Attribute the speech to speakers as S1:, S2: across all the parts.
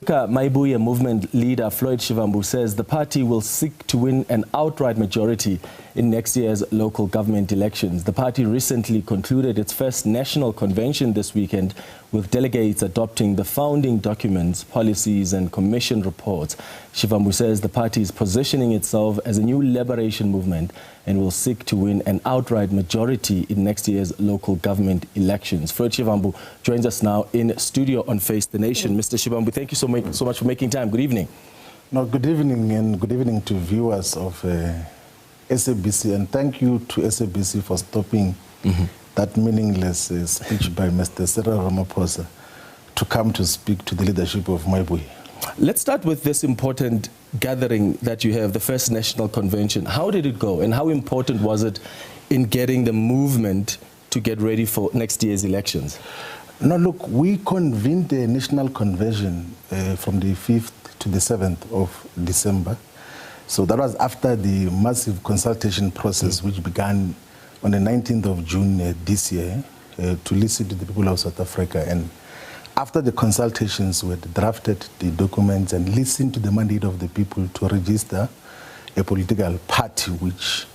S1: Afrika MAYIBUYE movement leader Floyd Shivambu says the party will seek to win an outright majority in next year's local government elections. The party recently concluded its first national convention this weekend, with delegates adopting the founding documents, policies and commission reports. Shivambu says the party is positioning itself as a new liberation movement and will seek to win an outright majority in next year's local government elections. Floyd Shivambu joins us now in studio on Face the Nation. Mr. Shivambu, thank you so much for making time. Good evening.
S2: No, good evening, and good evening to viewers of SABC, and thank you to SABC for stopping that meaningless speech by Mr. Ramaphosa to come to speak to the leadership of MAYIBUYE.
S1: Let's start with this important gathering that you have, the first national convention. How did it go, and how important was it in getting the movement to get ready for next year's elections?
S2: No, look, we convened a national convention from the 5th to the 7th of December. So that was after the massive consultation process which began on the 19th of June this year to listen to the people of South Africa. And after the consultations, we had drafted the documents and listened to the mandate of the people to register a political party which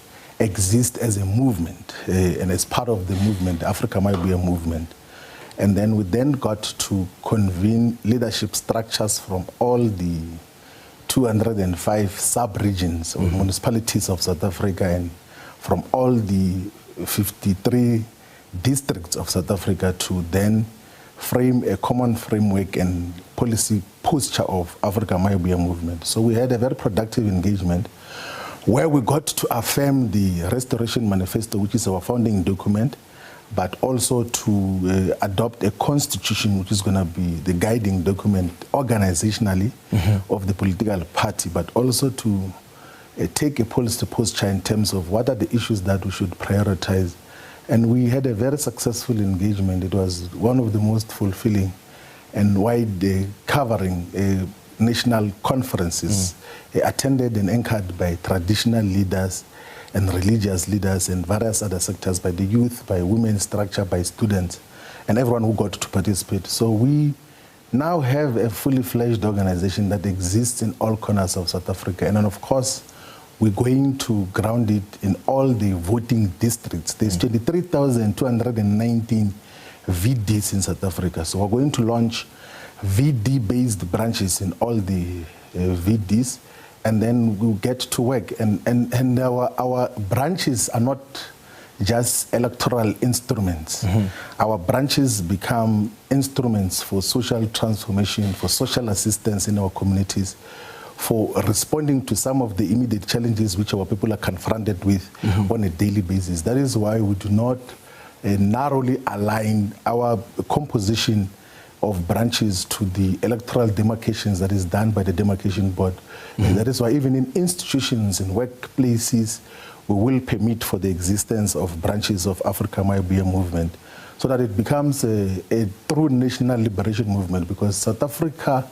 S2: exists as a movement and as part of the movement, the Afrika MAYIBUYE movement. And then we got to convene leadership structures from all the 205 sub-regions or municipalities of South Africa and from all the 53 districts of South Africa to then frame a common framework and policy posture of Afrika MAYIBUYE movement. So we had a very productive engagement where we got to affirm the Restoration Manifesto, which is our founding document, but also to adopt a constitution which is going to be the guiding document organizationally of the political party, but also to take a policy posture in terms of what are the issues that we should prioritize. And we had a very successful engagement. It was one of the most fulfilling and wide covering national conferences attended and anchored by traditional leaders and religious leaders and various other sectors, by the youth, by women's structure, by students, and everyone who got to participate. So we now have a fully fledged organization that exists in all corners of South Africa. And then, of course, we're going to ground it in all the voting districts. There's 23,219 VDs in South Africa. So we're going to launch VD-based branches in all the VDs, and then we'll get to work. And our branches are not just electoral instruments. Our branches become instruments for social transformation, for social assistance in our communities, for responding to some of the immediate challenges which our people are confronted with on a daily basis. That is why we do not narrowly align our composition of branches to the electoral demarcations that is done by the demarcation board. And that is why even in institutions and workplaces, we will permit for the existence of branches of Afrika MAYIBUYE movement so that it becomes a true national liberation movement, because South Africa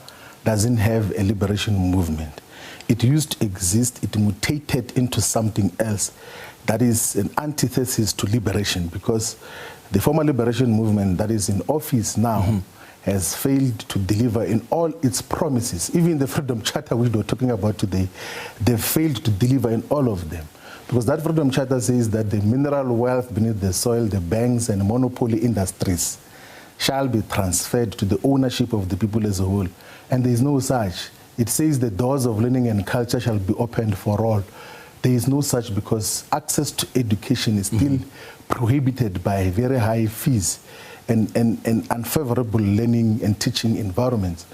S2: doesn't have a liberation movement. It used to exist, it mutated into something else that is an antithesis to liberation, because the former liberation movement that is in office now has failed to deliver in all its promises. Even the Freedom Charter, which we're talking about today, they failed to deliver in all of them. Because that Freedom Charter says that the mineral wealth beneath the soil, the banks and monopoly industries shall be transferred to the ownership of the people as a whole. And there is no such. It says the doors of learning and culture shall be opened for all. There is no such, because access to education is still prohibited by very high fees and unfavorable learning and teaching environments.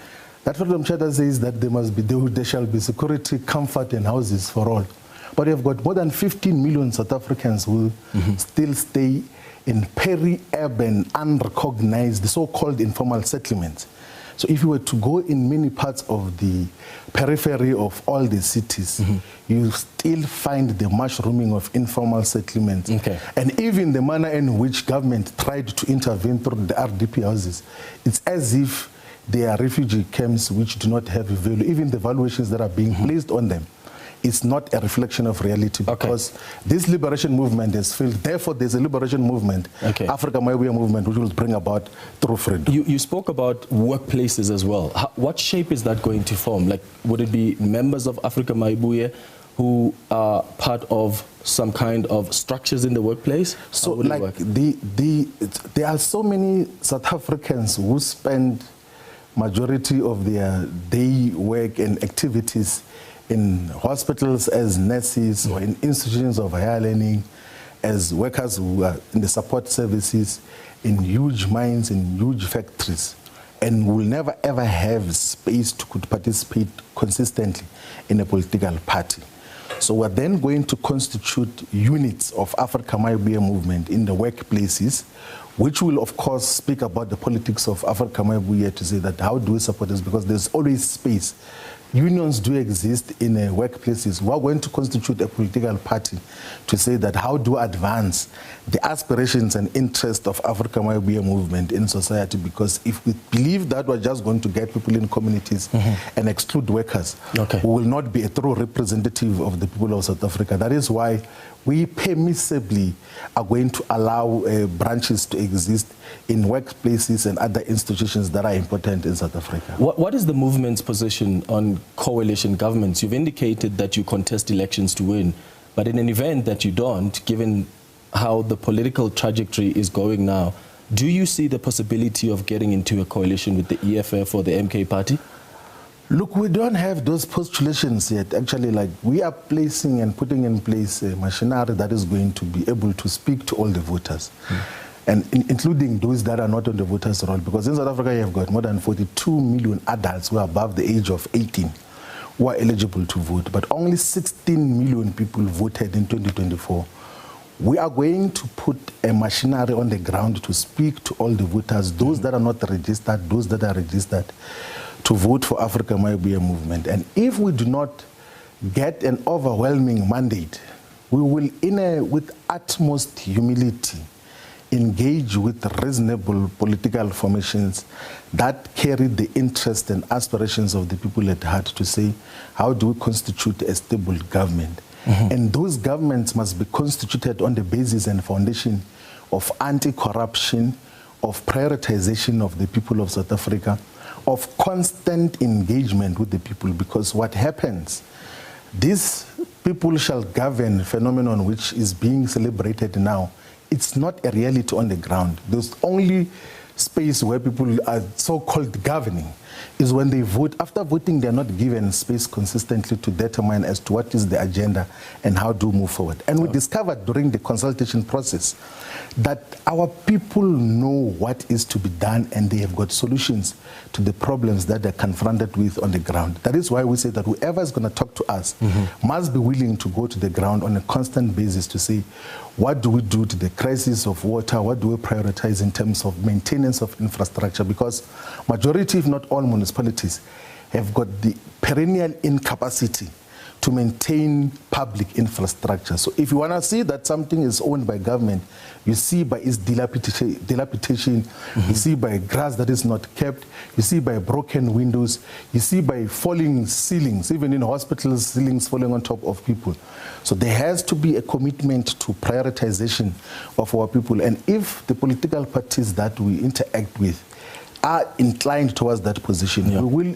S2: That Freedom Charter says that there shall be security, comfort and houses for all. But we have got more than 15 million South Africans who still stay in peri-urban, unrecognized, the so-called informal settlements. So if you were to go in many parts of the periphery of all the cities, you still find the mushrooming of informal settlements. And even the manner in which government tried to intervene through the RDP houses, it's as if they are refugee camps which do not have a value. Even the valuations that are being placed on them is not a reflection of reality, because this liberation movement is filled. Therefore, there's a liberation movement, Afrika MAYIBUYE movement, which will bring about true freedom.
S1: You spoke about workplaces as well. What shape is that going to form? Like, would it be members of Afrika MAYIBUYE who are part of some kind of structures in the workplace?
S2: So, like, there are so many South Africans who spend majority of their day work and activities in hospitals as nurses or in institutions of higher learning, as workers who are in the support services, in huge mines, in huge factories, and will never ever have space to participate consistently in a political party. So we're then going to constitute units of Afrika MAYIBUYE movement in the workplaces, which will of course speak about the politics of Afrika MAYIBUYE, to say that how do we support this, because there's always space. Unions do exist in workplaces. We're going to constitute a political party to say that how do we advance the aspirations and interests of Afrika MAYIBUYE movement in society, because if we believe that we're just going to get people in communities and exclude workers, we will not be a true representative of the people of South Africa. That is why we permissibly are going to allow branches to exist in workplaces and other institutions that are important in South Africa.
S1: What is the movement's position on coalition governments? You've indicated that you contest elections to win, but in an event that you don't, given how the political trajectory is going now, do you see the possibility of getting into a coalition with the EFF or the MK party?
S2: Look, we don't have those postulations yet. Actually, like, we are placing and putting in place a machinery that is going to be able to speak to all the voters, and including those that are not on the voters' roll. Because in South Africa, you have got more than 42 million adults who are above the age of 18 who are eligible to vote, but only 16 million people voted in 2024. We are going to put a machinery on the ground to speak to all the voters, those that are not registered, those that are registered, to vote for Afrika MAYIBUYE movement. And if we do not get an overwhelming mandate, we will, with utmost humility, engage with reasonable political formations that carry the interest and aspirations of the people at heart, to say, how do we constitute a stable government? And those governments must be constituted on the basis and foundation of anti-corruption, of prioritization of the people of South Africa, of constant engagement with the people. Because what happens, these people shall govern phenomenon which is being celebrated now. It's not a reality on the ground. There's only space where people are so-called governing is when they vote. After voting, they're not given space consistently to determine as to what is the agenda and how to move forward. And we discovered during the consultation process that our people know what is to be done, and they have got solutions to the problems that they're confronted with on the ground. That is why we say that whoever is going to talk to us must be willing to go to the ground on a constant basis to say, what do we do to the crisis of water? What do we prioritize in terms of maintenance of infrastructure? Because majority, if not all, municipalities have got the perennial incapacity to maintain public infrastructure. So if you want to see that something is owned by government, you see by its dilapidation, you see by grass that is not kept, you see by broken windows, you see by falling ceilings, even in hospitals, ceilings falling on top of people. So there has to be a commitment to prioritization of our people. And if the political parties that we interact with are inclined towards that position, we will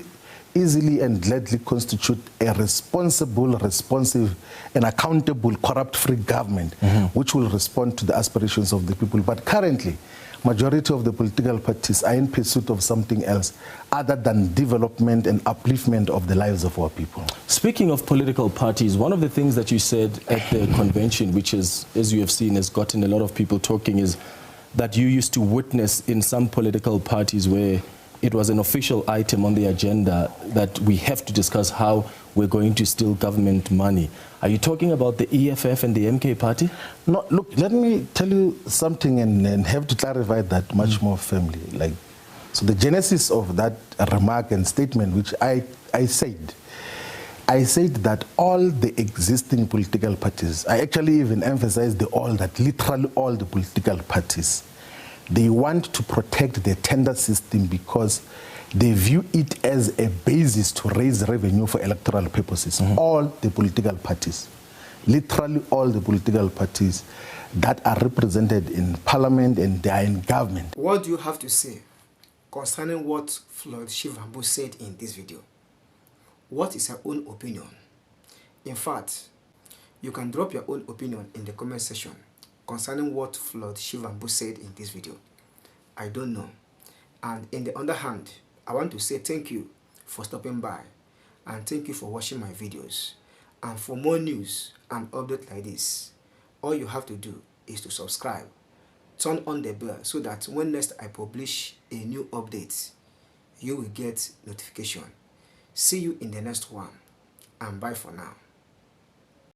S2: easily and gladly constitute a responsible, responsive, and accountable, corrupt-free government, which will respond to the aspirations of the people. But currently, majority of the political parties are in pursuit of something else other than development and upliftment of the lives of our people.
S1: Speaking of political parties, one of the things that you said at the convention, which is, as you have seen, has gotten a lot of people talking, is that you used to witness in some political parties where it was an official item on the agenda that we have to discuss how we're going to steal government money. Are you talking about the EFF and the MK party?
S2: No, look, let me tell you something and have to clarify that much more firmly. Like, so the genesis of that remark and statement, which I said that all the existing political parties, I actually even emphasized the all, that literally all the political parties, they want to protect the tender system, because they view it as a basis to raise revenue for electoral purposes. All the political parties, literally all the political parties that are represented in parliament and they are in government.
S3: What do you have to say concerning what Floyd Shivambu said in this video? What is your own opinion? In fact, you can drop your own opinion in the comment section concerning what Floyd Shivambu said in this video. I don't know. And in the other hand, I want to say thank you for stopping by and thank you for watching my videos. And for more news and updates like this, all you have to do is to subscribe, turn on the bell so that when next I publish a new update, you will get notification. See you in the next one, and bye for now.